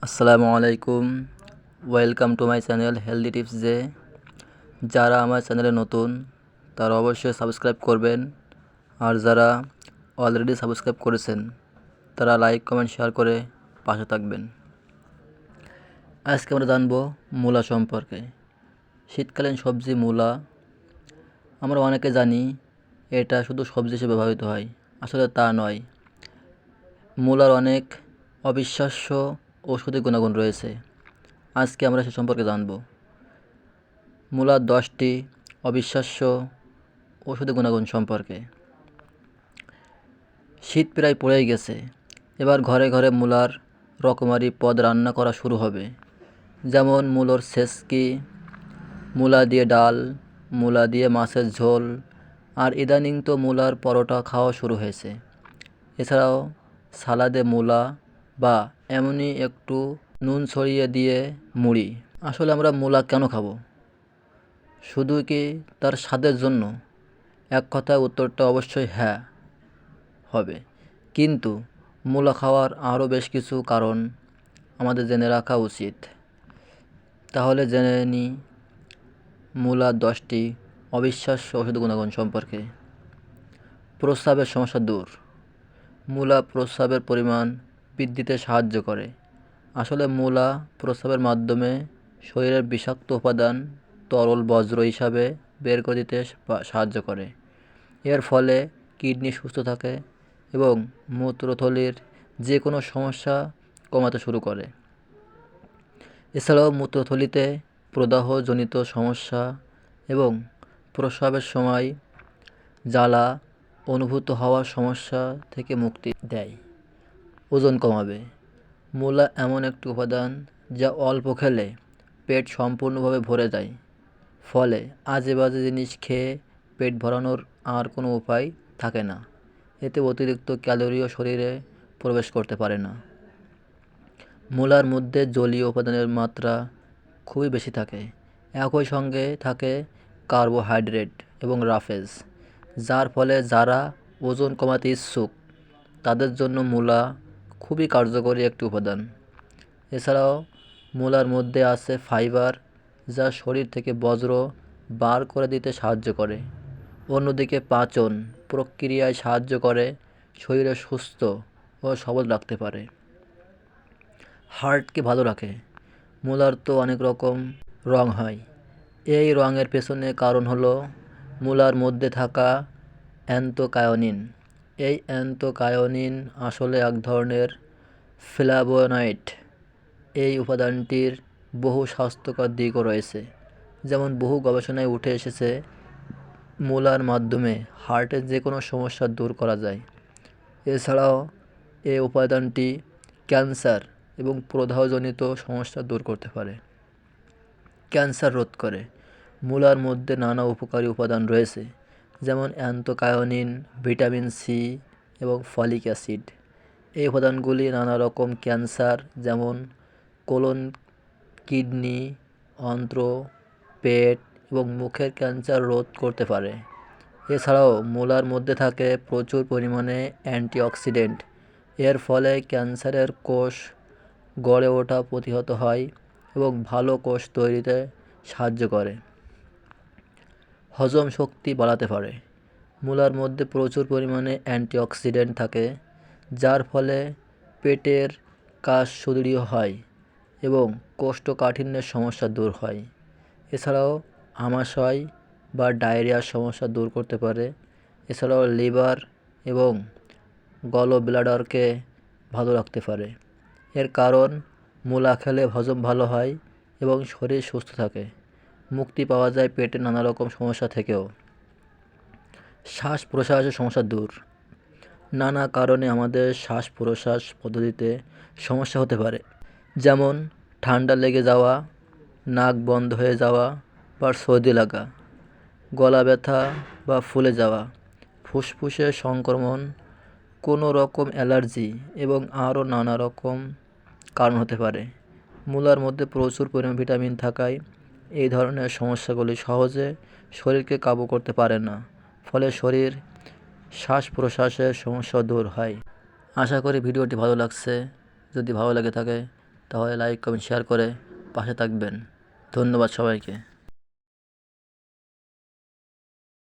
আসসালামু আলাইকুম। Welcome to my channel healthy tips যে যারা আমার চ্যানেলে নতুন তারা অবশ্যই সাবস্ক্রাইব করবেন, আর যারা অলরেডি সাবস্ক্রাইব করেছেন তারা লাইক কমেন্ট শেয়ার করে পাশে থাকবেন। আজকে আমরা জানবো মূলা সম্পর্কে। শীতকালীন সবজি মূলা আমরা অনেকে জানি এটা শুধু সবজি হিসেবে ব্যবহৃত হয়, আসলে তা নয়। মূলার অনেক অবিশ্বাস্য ঔষধি গুণাগুণ রয়েছে। আজকে আমরা সে সম্পর্কে জানব। মূলার 10টি অবিশ্বাস্য ঔষধি গুণাগুণ সম্পর্কে। শীত প্রায় পড়েই গেছে, এবার ঘরে ঘরে মূলার রকমারি পদ রান্না করা শুরু হবে, যেমন মূলোর ছেঁচকি, মূলা দিয়ে ডাল, মূলা দিয়ে মাছের ঝোল, আর ইদানিং তো মূলার পরোটা খাওয়া শুরু হয়েছে। এছাড়াও সালাদে মূলা বা এমনই একটু নুন ছড়িয়ে দিয়ে মুড়ি। আসলে আমরা মূলা কেন খাবো? শুধু কি তার স্বাদের জন্য? এক কথায় উত্তরটা অবশ্যই হ্যাঁ হবে, কিন্তু মূলা খাওয়ার আরও বেশ কিছু কারণ আমাদের জেনে রাখা উচিত। তাহলে জেনে নিই মূলার 10টি অবিশ্বাস্য ঔষধি গুণাগুণ সম্পর্কে। প্রস্রাবের সমস্যা দূর। মূলা প্রস্রাবের পরিমাণ বৃদ্ধিতে সাহায্য করে। আসলে মূলা প্রস্রাবের মাধ্যমে শরীরের বিষাক্ত উপাদান তরল বজ্র হিসাবে বের করে দিতে সাহায্য করে। এর ফলে কিডনি সুস্থ থাকে এবং মূত্রথলির যে কোনো সমস্যা কমাতে শুরু করে। এছাড়াও মূত্রথলিতে প্রদাহজনিত সমস্যা এবং প্রস্রাবের সময় জ্বালা অনুভূত হওয়ার সমস্যা থেকে মুক্তি দেয়। ওজন কমাবে। মূলা এমন একটি উপাদান যা অল্প খেলে পেট সম্পূর্ণভাবে ভরে যায়, ফলে আজে বাজে জিনিস খেয়ে পেট ভরানোর আর কোনো উপায় থাকে না। এতে অতিরিক্ত ক্যালোরিও শরীরে প্রবেশ করতে পারে না। মূলার মধ্যে জলীয় উপাদানের মাত্রা খুবই বেশি থাকে। একই সঙ্গে থাকে কার্বোহাইড্রেট এবং রাফেজ, যার ফলে যারা ওজন কমাতে ইচ্ছুক তাদের জন্য মূলা খুবই কার্যকরী একটি উপাদান। এছাড়াও মূলার মধ্যে আছে ফাইবার, যা শরীর থেকে বজ্র বার করে দিতে সাহায্য করে। অন্যদিকে পাচন প্রক্রিয়ায় সাহায্য করে, শরীরে সুস্থ ও সবল রাখতে পারে। হার্টকে ভালো রাখে। মূলার তো অনেক রকম রং হয়, এই রঙের পেছনে কারণ হলো মূলার মধ্যে থাকা অ্যান্থোকায়ানিন। এই অ্যান্থোকায়ানিন আসলে এক ধরনের ফ্ল্যাভোনয়েড। এই উপাদানটির বহু স্বাস্থ্যকর দিকও রয়েছে, যেমন বহু গবেষণায় উঠে এসেছে মূলার মাধ্যমে হার্টের যে কোনো সমস্যা দূর করা যায়। এছাড়াও এই উপাদানটি ক্যান্সার এবং প্রদাহজনিত সমস্যা দূর করতে পারে। ক্যান্সার রোধ করে। মূলার মধ্যে নানা উপকারী উপাদান রয়েছে, যেমন অ্যান্থোকায়ানিন, ভিটামিন সি এবং ফলিক অ্যাসিড। এই উপাদানগুলি নানা রকম ক্যান্সার, যেমন কোলন, কিডনি, অন্ত্র, পেট এবং মুখের ক্যান্সার রোধ করতে পারে। এছাড়াও মূলার মধ্যে থাকে প্রচুর পরিমাণে অ্যান্টিঅক্সিডেন্ট। এর ফলে ক্যান্সারের কোষ গড়ে ওঠা প্রতিহত হয় এবং ভালো কোষ তৈরিতে সাহায্য করে। হজম শক্তি বাড়াতে পারে। মূলার মধ্যে প্রচুর পরিমাণে অ্যান্টিঅক্সিডেন্ট থাকে, যার ফলে পেটের কাজ সুদৃঢ় হয় এবং কোষ্ঠকাঠিন্যের সমস্যা দূর হয়। এছাড়াও আমাশয় বা ডায়রিয়ার সমস্যা দূর করতে পারে। এছাড়াও লিভার এবং গলব্লাডারকে ভালো রাখতে পারে। এর কারণ মূলা খেলে হজম ভালো হয় এবং শরীর সুস্থ থাকে। মুক্তি পাওয়া যায় পেটের নানা রকম সমস্যা থেকেও। শ্বাস প্রশ্বাসের সমস্যা দূর। নানা কারণে আমাদের শ্বাস প্রশ্বাস পদ্ধতিতে সমস্যা হতে পারে, যেমন ঠান্ডা লেগে যাওয়া, নাক বন্ধ হয়ে যাওয়া বা সর্দি লাগা, গলা ব্যথা বা ফুলে যাওয়া, ফুসফুসের সংক্রমণ, কোনো রকম অ্যালার্জি এবং আরও নানা রকম কারণ হতে পারে। মূলার মধ্যে প্রচুর পরিমাণ ভিটামিন থাকায় এই ধরনের সমস্যাগুলি সহজে শরীরকে কাবু করতে পারে না, ফলে শরীর শ্বাস প্রশ্বাসের সমস্যা দূর হয়। আশা করি ভিডিওটি ভালো লাগছে। যদি ভালো লাগে থাকে তাহলে লাইক কমেন্ট শেয়ার করে পাশে থাকবেন। ধন্যবাদ সবাইকে।